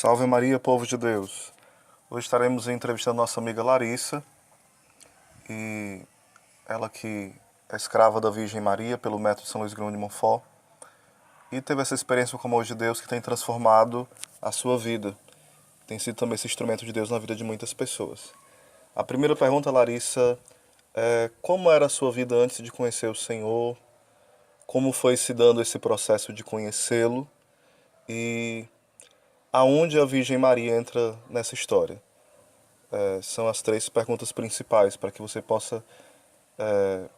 Salve Maria, povo de Deus. Hoje estaremos entrevistando nossa amiga Larissa, e ela que é escrava da Virgem Maria pelo método São Luís Grão de Montfort e teve essa experiência com o amor de Deus que tem transformado a sua vida. Tem sido também esse instrumento de Deus na vida de muitas pessoas. A primeira pergunta, Larissa, é como era a sua vida antes de conhecer o Senhor? Como foi se dando esse processo de conhecê-lo? E aonde a Virgem Maria entra nessa história? São as três perguntas principais para que você possa,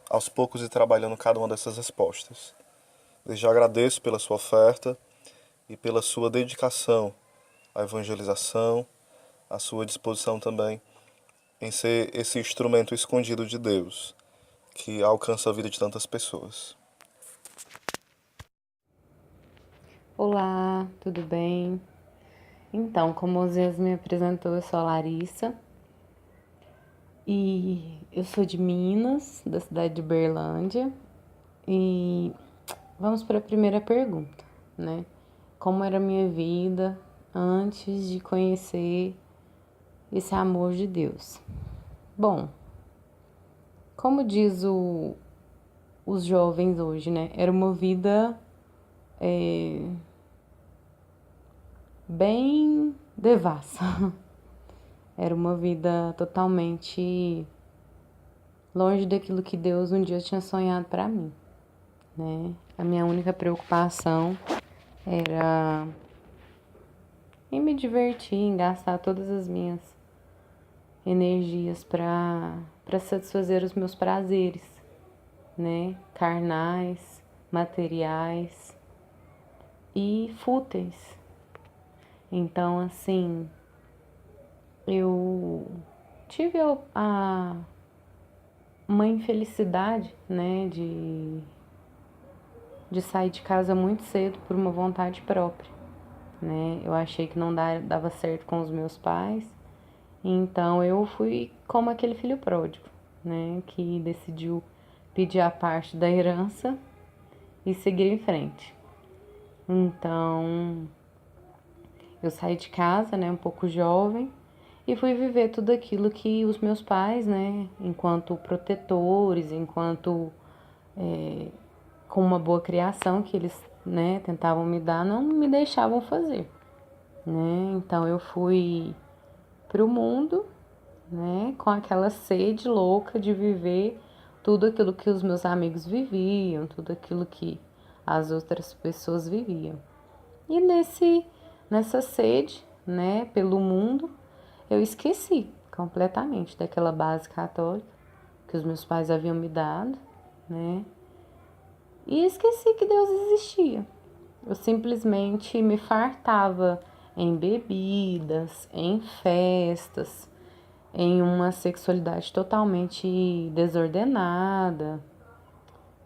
aos poucos, ir trabalhando cada uma dessas respostas. Desde já agradeço pela sua oferta e pela sua dedicação à evangelização, a sua disposição também em ser esse instrumento escondido de Deus, que alcança a vida de tantas pessoas. Olá, tudo bem? Então, como o Zez me apresentou, eu sou a Larissa e eu sou de Minas, da cidade de Berlândia. E vamos para a primeira pergunta, né? Como era a minha vida antes de conhecer esse amor de Deus? Bom, como diz os jovens hoje, né? Era uma vida bem devassa. Era uma vida totalmente longe daquilo que Deus um dia tinha sonhado para mim, né? A minha única preocupação era em me divertir, em gastar todas as minhas energias para satisfazer os meus prazeres, né? Carnais, materiais e fúteis. Então, assim, eu tive uma infelicidade, né, de sair de casa muito cedo por uma vontade própria, né? Eu achei que não dava certo com os meus pais, então eu fui como aquele filho pródigo, né, que decidiu pedir a parte da herança e seguir em frente. Então, eu saí de casa, né, um pouco jovem, e fui viver tudo aquilo que os meus pais, né, enquanto protetores, enquanto com uma boa criação que eles, né, tentavam me dar, não me deixavam fazer, né? Então eu fui pro mundo, né, com aquela sede louca de viver tudo aquilo que os meus amigos viviam, tudo aquilo que as outras pessoas viviam. E nessa sede, né, pelo mundo, eu esqueci completamente daquela base católica que os meus pais haviam me dado, né? E esqueci que Deus existia. Eu simplesmente me fartava em bebidas, em festas, em uma sexualidade totalmente desordenada.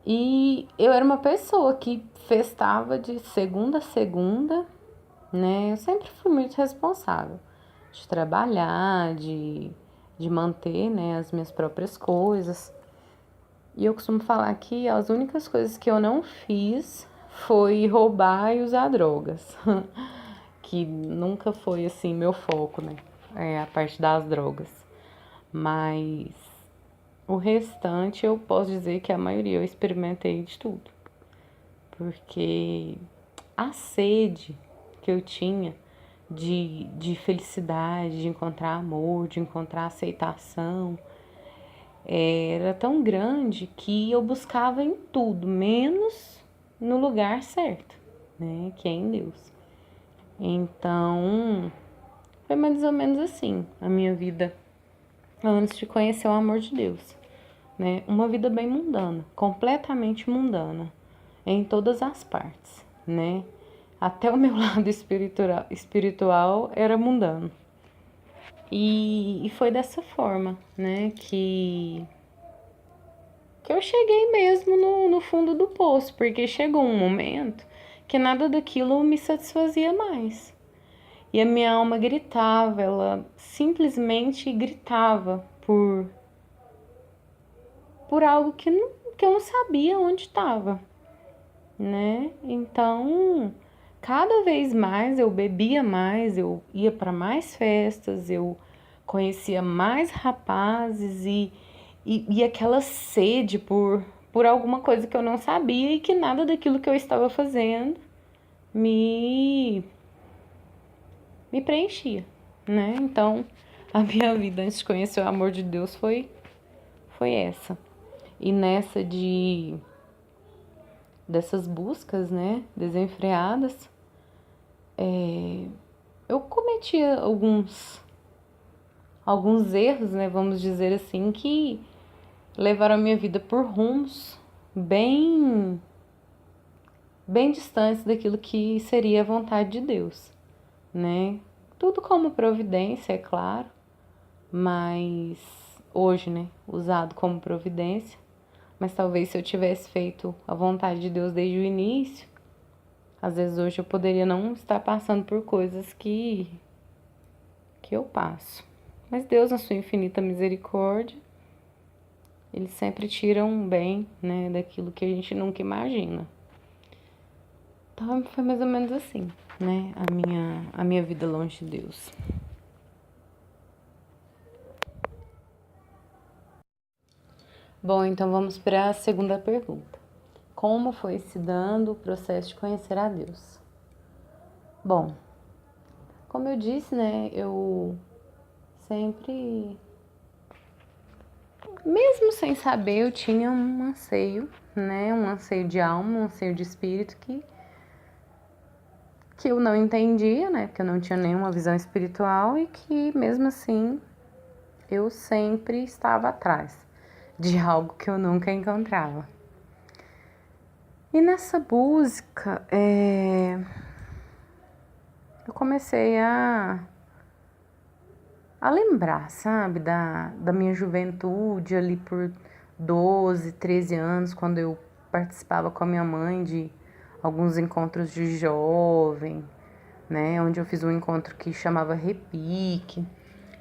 E eu era uma pessoa que festava de segunda a segunda, né? Eu sempre fui muito responsável de trabalhar, de manter, né, as minhas próprias coisas. E eu costumo falar que as únicas coisas que eu não fiz foi roubar e usar drogas. Que nunca foi assim meu foco, né? É a parte das drogas. Mas o restante eu posso dizer que a maioria eu experimentei de tudo. Porque a sede que eu tinha de felicidade, de encontrar amor, de encontrar aceitação, era tão grande que eu buscava em tudo, menos no lugar certo, né? Que é em Deus. Então, foi mais ou menos assim a minha vida antes de conhecer o amor de Deus, né? Uma vida bem mundana, completamente mundana, em todas as partes, né? Até o meu lado espiritual era mundano. E foi dessa forma, né, que eu cheguei mesmo no fundo do poço, porque chegou um momento que nada daquilo me satisfazia mais. E a minha alma gritava, ela simplesmente gritava por algo que eu não sabia onde estava, né? Então, cada vez mais eu bebia mais, eu ia para mais festas, eu conhecia mais rapazes e aquela sede por alguma coisa que eu não sabia e que nada daquilo que eu estava fazendo me, me preenchia, né? Então, a minha vida antes de conhecer o amor de Deus foi essa. E nessa dessas buscas, né, desenfreadas, eu cometia alguns erros, né, vamos dizer assim, que levaram a minha vida por rumos bem bem distantes daquilo que seria a vontade de Deus, né? Tudo como providência, é claro, mas hoje, né, usado como providência, mas talvez se eu tivesse feito a vontade de Deus desde o início, às vezes hoje eu poderia não estar passando por coisas que eu passo. Mas Deus, na sua infinita misericórdia, ele sempre tira um bem, né, daquilo que a gente nunca imagina. Então foi mais ou menos assim, né, a minha vida longe de Deus. Bom, então vamos para a segunda pergunta. Como foi se dando o processo de conhecer a Deus? Bom, como eu disse, né, eu sempre, mesmo sem saber, eu tinha um anseio, né, um anseio de alma, um anseio de espírito que eu não entendia, né, porque eu não tinha nenhuma visão espiritual e que mesmo assim eu sempre estava atrás de algo que eu nunca encontrava. E nessa busca, eu comecei a lembrar, sabe, da minha juventude ali por 12, 13 anos, quando eu participava com a minha mãe de alguns encontros de jovem, né, onde eu fiz um encontro que chamava Repique.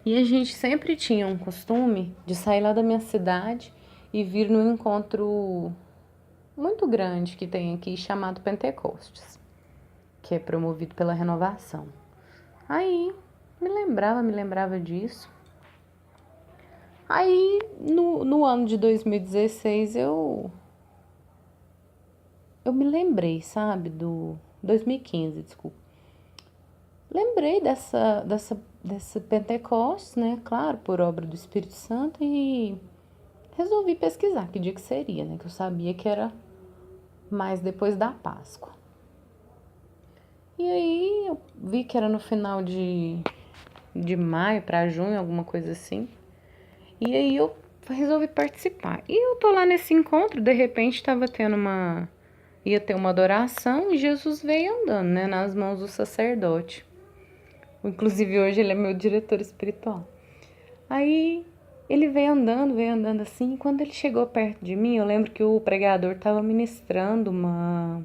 E a gente sempre tinha um costume de sair lá da minha cidade e vir no encontro muito grande que tem aqui chamado Pentecostes, que é promovido pela Renovação. Aí me lembrava disso. Aí no ano de 2016 eu me lembrei, sabe, do 2015, desculpa. Lembrei dessa Pentecostes, né? Claro, por obra do Espírito Santo, e resolvi pesquisar que dia que seria, né? Que eu sabia que era mais depois da Páscoa. E aí eu vi que era no final de maio para junho, alguma coisa assim. E aí eu resolvi participar. E eu tô lá nesse encontro, de repente tava tendo ia ter uma adoração e Jesus veio andando, né, nas mãos do sacerdote. Inclusive hoje ele é meu diretor espiritual. Aí ele veio andando assim, e quando ele chegou perto de mim, eu lembro que o pregador estava ministrando uma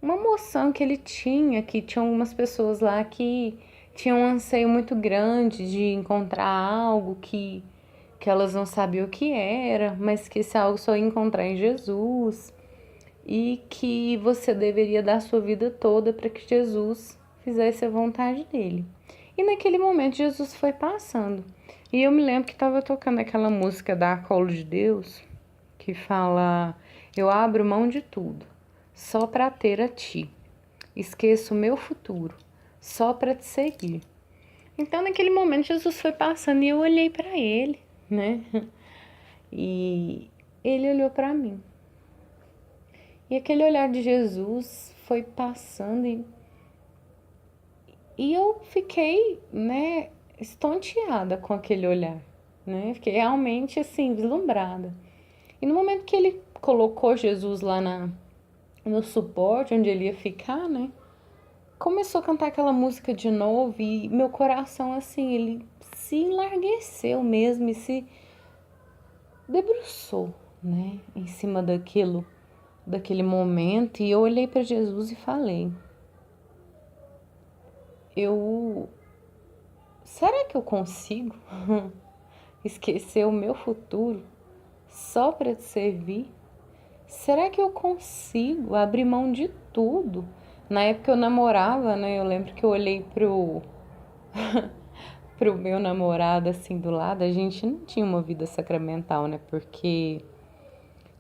moção que ele tinha, que tinha algumas pessoas lá que tinham um anseio muito grande de encontrar algo que elas não sabiam o que era, mas que esse algo só ia encontrar em Jesus e que você deveria dar a sua vida toda para que Jesus fizesse a vontade dele. E naquele momento Jesus foi passando. E eu me lembro que estava tocando aquela música da Colo de Deus, que fala: eu abro mão de tudo, só para ter a ti. Esqueço o meu futuro, só para te seguir. Então, naquele momento, Jesus foi passando e eu olhei para ele, né? E ele olhou para mim. E aquele olhar de Jesus foi passando e eu fiquei, né, estonteada com aquele olhar, né? Fiquei realmente assim, vislumbrada. E no momento que ele colocou Jesus lá no suporte onde ele ia ficar, né? Começou a cantar aquela música de novo e meu coração, assim, ele se enlargueceu mesmo e se debruçou, né? Em cima daquele momento. E eu olhei para Jesus e falei: será que eu consigo esquecer o meu futuro só para te servir? Será que eu consigo abrir mão de tudo Na época eu namorava, né? Eu lembro que eu olhei pro meu namorado assim do lado. A gente não tinha uma vida sacramental, né? Porque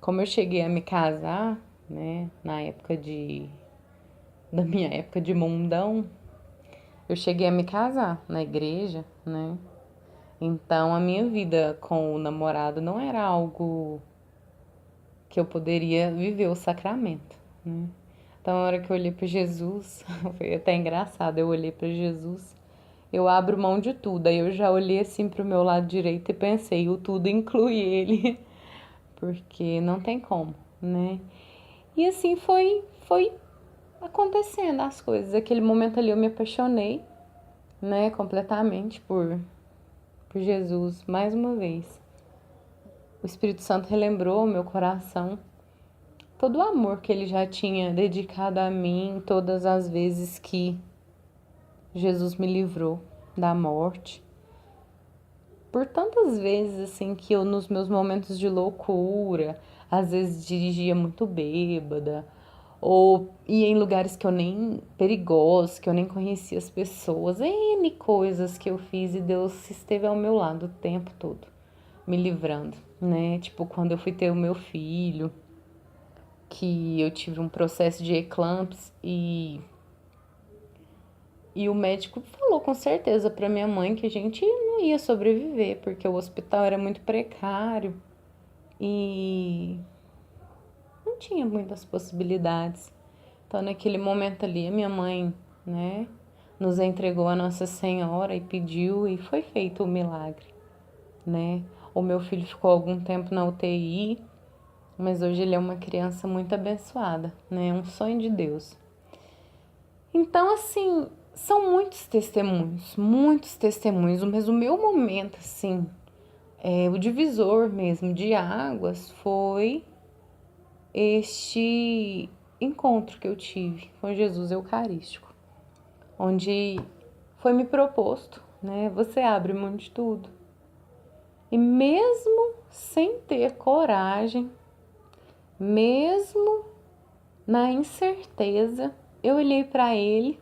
como eu cheguei a me casar, né? Da minha época de mundão, eu cheguei a me casar na igreja, né? Então a minha vida com o namorado não era algo que eu poderia viver o sacramento, né? Então, a hora que eu olhei para Jesus, foi até engraçado, eu olhei para Jesus, eu abro mão de tudo. Aí eu já olhei assim pro meu lado direito e pensei, o tudo inclui ele, porque não tem como, né? E assim foi acontecendo as coisas. Aquele momento ali eu me apaixonei, né, completamente por Jesus, mais uma vez. O Espírito Santo relembrou o meu coração todo o amor que ele já tinha dedicado a mim, todas as vezes que Jesus me livrou da morte. Por tantas vezes assim que eu nos meus momentos de loucura, às vezes dirigia muito bêbada, ou ia em lugares que eu nem perigosos, que eu nem conhecia as pessoas, N coisas que eu fiz e Deus esteve ao meu lado o tempo todo, me livrando, né? Tipo, quando eu fui ter o meu filho, que eu tive um processo de eclampsia e o médico falou com certeza para minha mãe que a gente não ia sobreviver, porque o hospital era muito precário e não tinha muitas possibilidades. Então, naquele momento ali, a minha mãe, né, nos entregou a Nossa Senhora e pediu e foi feito o milagre, né? O meu filho ficou algum tempo na UTI, mas hoje ele é uma criança muito abençoada, né? Um sonho de Deus. Então, assim, são muitos testemunhos, mas o meu momento, assim, o divisor mesmo de águas foi este encontro que eu tive com Jesus Eucarístico, onde foi me proposto, né? Você abre mão de tudo. E mesmo sem ter coragem, mesmo na incerteza, eu olhei para ele,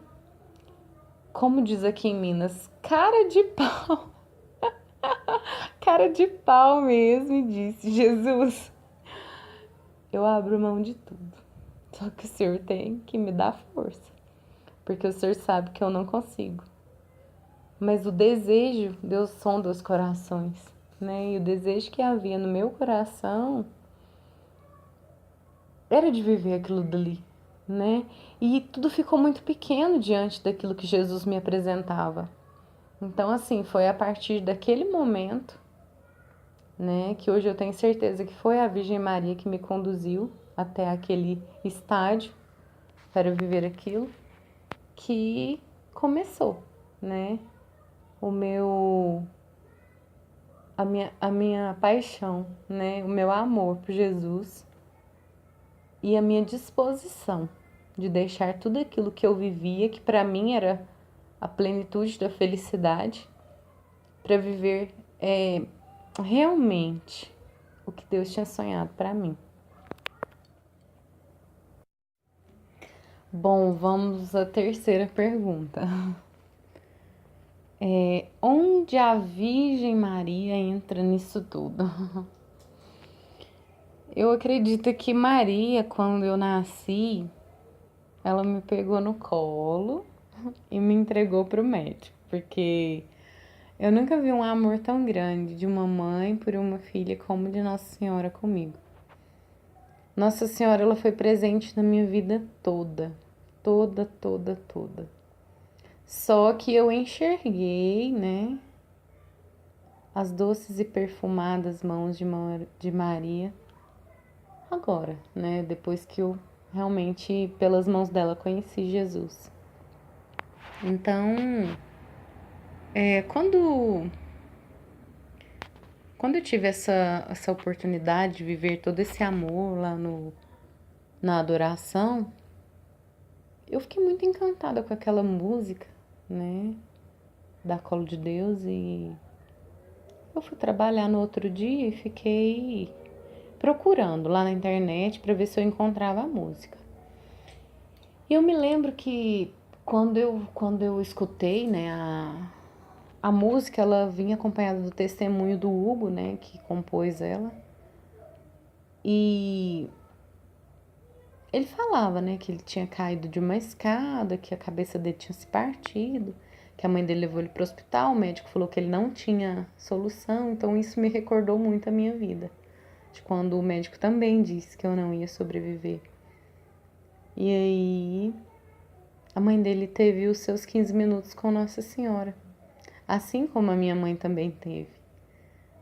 como diz aqui em Minas, cara de pau, cara de pau mesmo, e disse: Jesus, eu abro mão de tudo. Só que o Senhor tem que me dar força, porque o Senhor sabe que eu não consigo. Mas o desejo, Deus sonda os corações, né? E o desejo que havia no meu coração era de viver aquilo dali, né? E tudo ficou muito pequeno diante daquilo que Jesus me apresentava. Então, assim, foi a partir daquele momento, né, que hoje eu tenho certeza que foi a Virgem Maria que me conduziu até aquele estágio para viver aquilo, que começou, né, o meu a minha paixão, né, o meu amor por Jesus e a minha disposição de deixar tudo aquilo que eu vivia, que para mim era a plenitude da felicidade, para viver realmente o que Deus tinha sonhado para mim. Bom, vamos à terceira pergunta. Onde a Virgem Maria entra nisso tudo? Eu acredito que Maria, quando eu nasci, ela me pegou no colo e me entregou pro médico, porque eu nunca vi um amor tão grande de uma mãe por uma filha como de Nossa Senhora comigo. Nossa Senhora, ela foi presente na minha vida toda, toda, toda, toda. Só que eu enxerguei, né, as doces e perfumadas mãos de Maria agora, né, depois que eu realmente, pelas mãos dela, conheci Jesus. Então, quando eu tive essa oportunidade de viver todo esse amor lá na adoração, eu fiquei muito encantada com aquela música, né, da Colo de Deus, e eu fui trabalhar no outro dia e fiquei procurando lá na internet para ver se eu encontrava a música. E eu me lembro que quando eu escutei, né, a música, ela vinha acompanhada do testemunho do Hugo, né, que compôs ela. E ele falava, né, que ele tinha caído de uma escada, que a cabeça dele tinha se partido, que a mãe dele levou ele para o hospital, o médico falou que ele não tinha solução, então isso me recordou muito a minha vida, de quando o médico também disse que eu não ia sobreviver. E aí, a mãe dele teve os seus 15 minutos com Nossa Senhora, assim como a minha mãe também teve,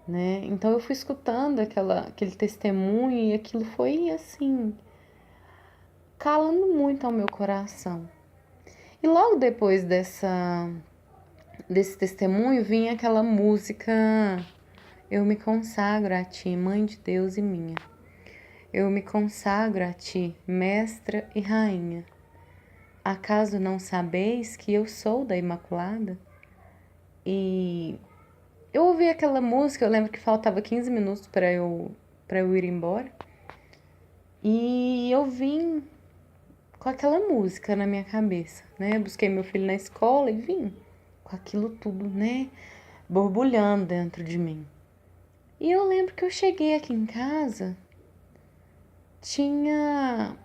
né? Então eu fui escutando aquele testemunho e aquilo foi assim, calando muito ao meu coração. E logo depois desse testemunho vinha aquela música Eu me consagro a ti, Mãe de Deus e minha. Eu me consagro a ti, Mestra e Rainha. Acaso não sabeis que eu sou da Imaculada? E eu ouvi aquela música, eu lembro que faltava 15 minutos para eu ir embora. E eu vim com aquela música na minha cabeça, né? Busquei meu filho na escola e vim com aquilo tudo, né? Borbulhando dentro de mim. E eu lembro que eu cheguei aqui em casa, tinha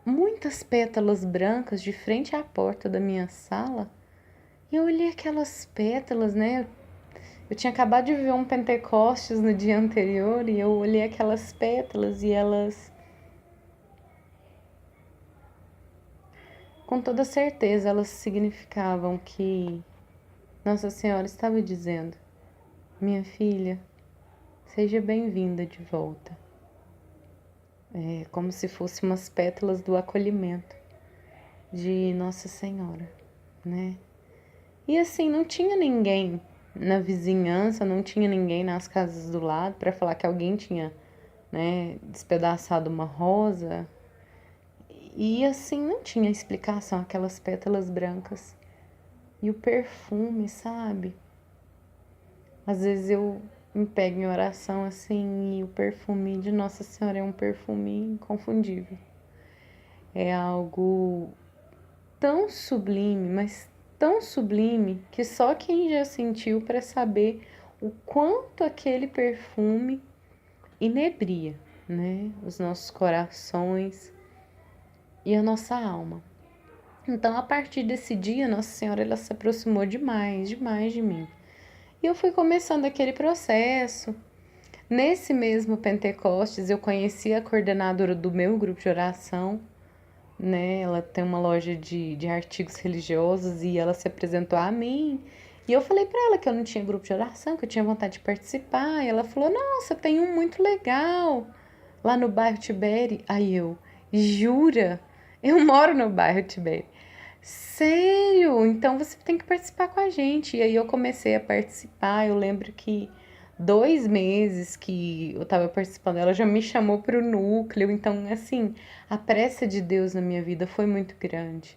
muitas pétalas brancas de frente à porta da minha sala. E eu olhei aquelas pétalas, né? Eu tinha acabado de ver um Pentecostes no dia anterior e eu olhei aquelas pétalas e elas, com toda certeza, elas significavam que Nossa Senhora estava dizendo: minha filha, seja bem-vinda de volta. É como se fossem umas pétalas do acolhimento de Nossa Senhora, né? E assim, não tinha ninguém na vizinhança, não tinha ninguém nas casas do lado para falar que alguém tinha, né, despedaçado uma rosa. E assim, não tinha explicação aquelas pétalas brancas. E o perfume, sabe? Às vezes eu me pego em oração assim e o perfume de Nossa Senhora é um perfume inconfundível. É algo tão sublime, mas tão sublime que só quem já sentiu para saber o quanto aquele perfume inebria, né, os nossos corações e a nossa alma. Então, a partir desse dia, Nossa Senhora ela se aproximou demais, demais de mim. E eu fui começando aquele processo. Nesse mesmo Pentecostes, eu conheci a coordenadora do meu grupo de oração, né? Ela tem uma loja de artigos religiosos e ela se apresentou a mim. E eu falei para ela que eu não tinha grupo de oração, que eu tinha vontade de participar. E ela falou: Nossa, tem um muito legal lá no bairro Tibere. Aí eu: Jura? Eu moro no bairro Tibere. Sério? Então você tem que participar com a gente. E aí eu comecei a participar. Eu lembro que 2 meses que eu tava participando, ela já me chamou pro núcleo. Então, assim, a pressa de Deus na minha vida foi muito grande,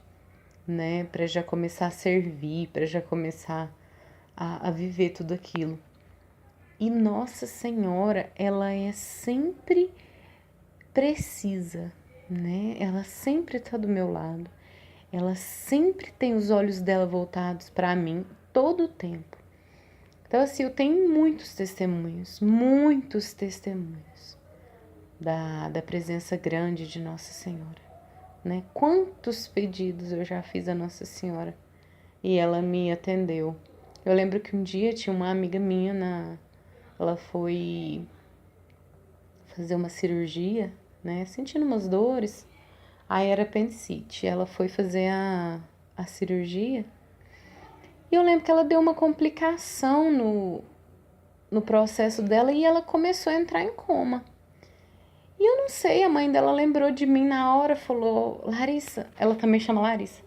né? Pra já começar a servir, pra já começar a viver tudo aquilo. E Nossa Senhora, ela é sempre precisa, né? Ela sempre tá do meu lado. Ela sempre tem os olhos dela voltados para mim todo o tempo. Então, assim, eu tenho muitos testemunhos da presença grande de Nossa Senhora, né? Quantos pedidos eu já fiz a Nossa Senhora e ela me atendeu. Eu lembro que um dia tinha uma amiga minha, ela foi fazer uma cirurgia, né? Sentindo umas dores, aí era apendicite. Ela foi fazer a cirurgia e eu lembro que ela deu uma complicação no processo dela e ela começou a entrar em coma. E eu não sei, a mãe dela lembrou de mim na hora, falou: Larissa, ela também chama Larissa.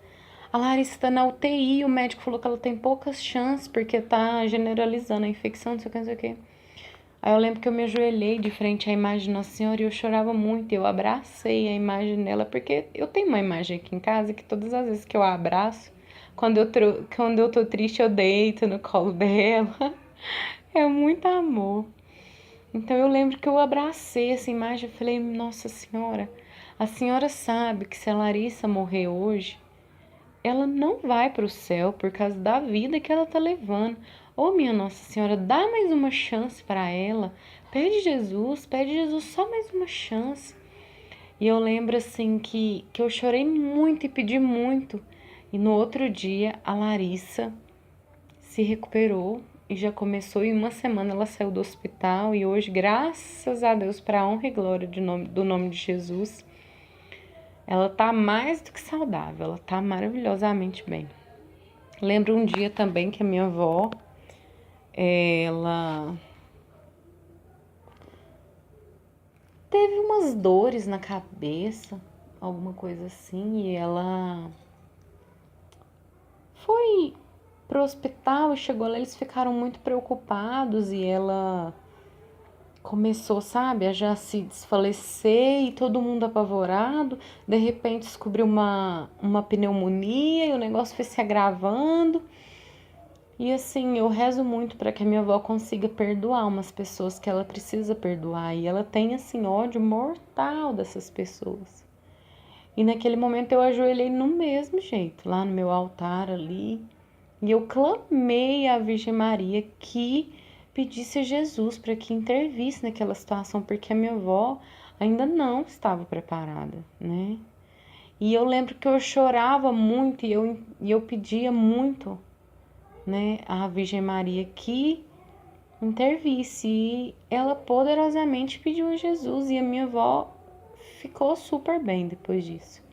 A Larissa tá na UTI, o médico falou que ela tem poucas chances porque tá generalizando a infecção, não sei o que, não sei o que. Aí eu lembro que eu me ajoelhei de frente à imagem de Nossa Senhora e eu chorava muito. Eu abracei a imagem dela, porque eu tenho uma imagem aqui em casa que todas as vezes que eu abraço, quando eu tô triste, eu deito no colo dela. É muito amor. Então eu lembro que eu abracei essa imagem e falei: Nossa Senhora, A senhora sabe que se a Larissa morrer hoje, ela não vai para o céu por causa da vida que ela tá levando. Ô, minha Nossa Senhora, dá mais uma chance para ela. Pede Jesus só mais uma chance. E eu lembro assim que eu chorei muito e pedi muito. E no outro dia a Larissa se recuperou e já começou. Em uma semana ela saiu do hospital e hoje, graças a Deus, para a honra e glória do nome de Jesus, ela tá mais do que saudável, ela tá maravilhosamente bem. Lembro um dia também que a minha avó, ela teve umas dores na cabeça, alguma coisa assim, e ela foi pro hospital e chegou lá, eles ficaram muito preocupados e ela começou, sabe, a já se desfalecer e todo mundo apavorado. De repente descobriu uma pneumonia e o negócio foi se agravando. E assim, eu rezo muito para que a minha avó consiga perdoar umas pessoas que ela precisa perdoar. E ela tem, assim, ódio mortal dessas pessoas. E naquele momento eu ajoelhei no mesmo jeito, lá no meu altar ali. E eu clamei à Virgem Maria que pedisse a Jesus para que intervisse naquela situação, porque a minha avó ainda não estava preparada, né? E eu lembro que eu chorava muito e eu pedia muito, né, à Virgem Maria que intervisse. E ela poderosamente pediu a Jesus e a minha avó ficou super bem depois disso.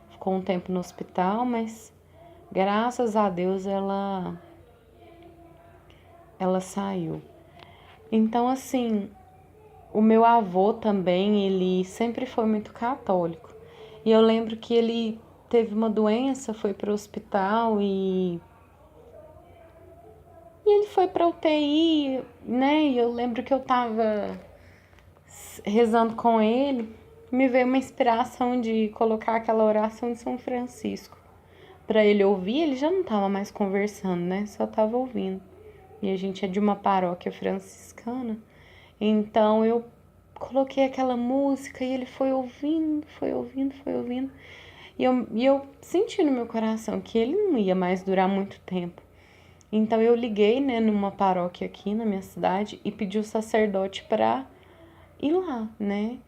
Ficou um tempo no hospital, mas graças a Deus ela saiu. Então, assim, o meu avô também, ele sempre foi muito católico. E eu lembro que ele teve uma doença, foi para o hospital e ele foi para UTI, né? E eu lembro que eu tava rezando com ele, me veio uma inspiração de colocar aquela oração de São Francisco para ele ouvir. Ele já não tava mais conversando, né? Só tava ouvindo. E a gente é de uma paróquia franciscana. Então eu coloquei aquela música e ele foi ouvindo, foi ouvindo, foi ouvindo. E eu senti no meu coração que ele não ia mais durar muito tempo. Então eu liguei, né, numa paróquia aqui na minha cidade e pedi o sacerdote para ir lá, né?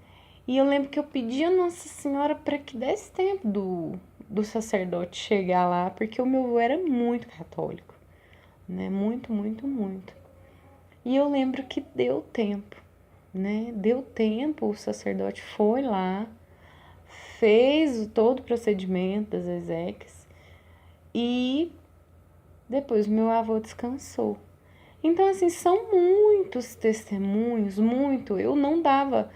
E eu lembro que eu pedi a Nossa Senhora para que desse tempo do sacerdote chegar lá, porque o meu avô era muito católico, né? Muito, muito, muito. E eu lembro que deu tempo, né? Deu tempo, o sacerdote foi lá, fez todo o procedimento das exéquias e depois meu avô descansou. Então, assim, são muitos testemunhos, muito. Eu não dava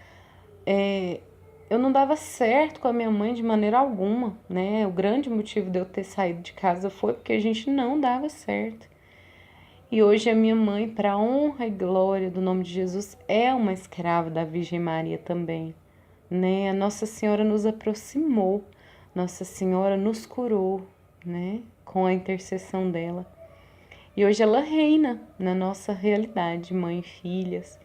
certo com a minha mãe de maneira alguma, né? O grande motivo de eu ter saído de casa foi porque a gente não dava certo. E hoje a minha mãe, para a honra e glória do nome de Jesus, é uma escrava da Virgem Maria também, né? A Nossa Senhora nos aproximou, Nossa Senhora nos curou, né? Com a intercessão dela. E hoje ela reina na nossa realidade, mãe e filhas.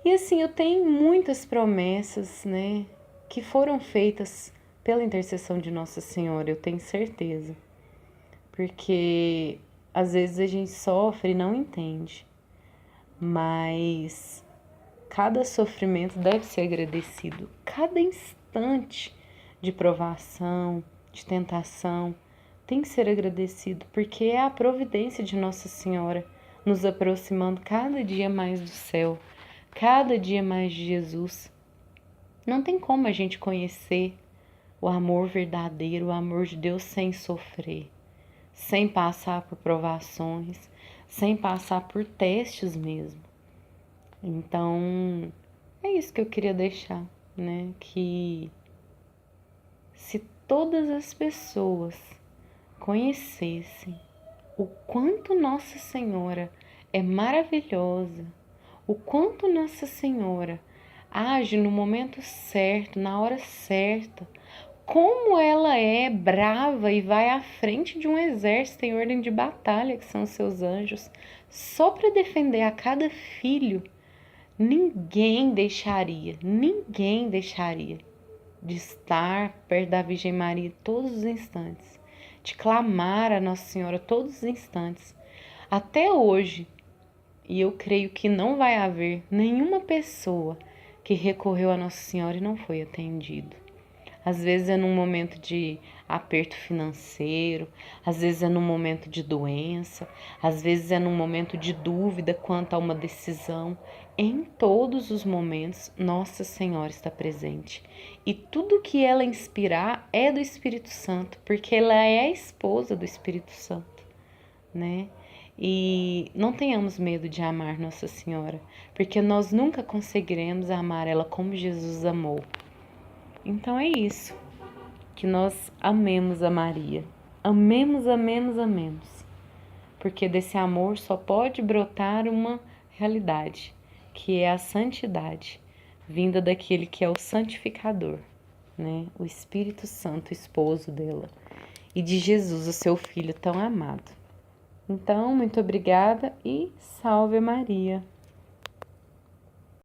E assim, eu tenho muitas promessas, né, que foram feitas pela intercessão de Nossa Senhora, eu tenho certeza. Porque às vezes a gente sofre e não entende, mas cada sofrimento deve ser agradecido. Cada instante de provação, de tentação, tem que ser agradecido, porque é a providência de Nossa Senhora nos aproximando cada dia mais do céu, cada dia mais de Jesus. Não tem como a gente conhecer o amor verdadeiro, o amor de Deus sem sofrer, sem passar por provações, sem passar por testes mesmo. Então, é isso que eu queria deixar, né? Que se todas as pessoas conhecessem o quanto Nossa Senhora é maravilhosa, o quanto Nossa Senhora age no momento certo, na hora certa, como ela é brava e vai à frente de um exército em ordem de batalha, que são seus anjos, só para defender a cada filho, ninguém deixaria de estar perto da Virgem Maria todos os instantes, de clamar a Nossa Senhora todos os instantes, até hoje. E eu creio que não vai haver nenhuma pessoa que recorreu a Nossa Senhora e não foi atendido. Às vezes é num momento de aperto financeiro, às vezes é num momento de doença, às vezes é num momento de dúvida quanto a uma decisão. Em todos os momentos, Nossa Senhora está presente. E tudo que ela inspirar é do Espírito Santo, porque ela é a esposa do Espírito Santo, né? E não tenhamos medo de amar Nossa Senhora, porque nós nunca conseguiremos amar ela como Jesus amou. Então é isso, que nós amemos a Maria. Amemos, amemos, amemos. Porque desse amor só pode brotar uma realidade, que é a santidade, vinda daquele que é o santificador, né? O Espírito Santo, esposo dela, e de Jesus, o seu filho tão amado. Então, muito obrigada e salve Maria.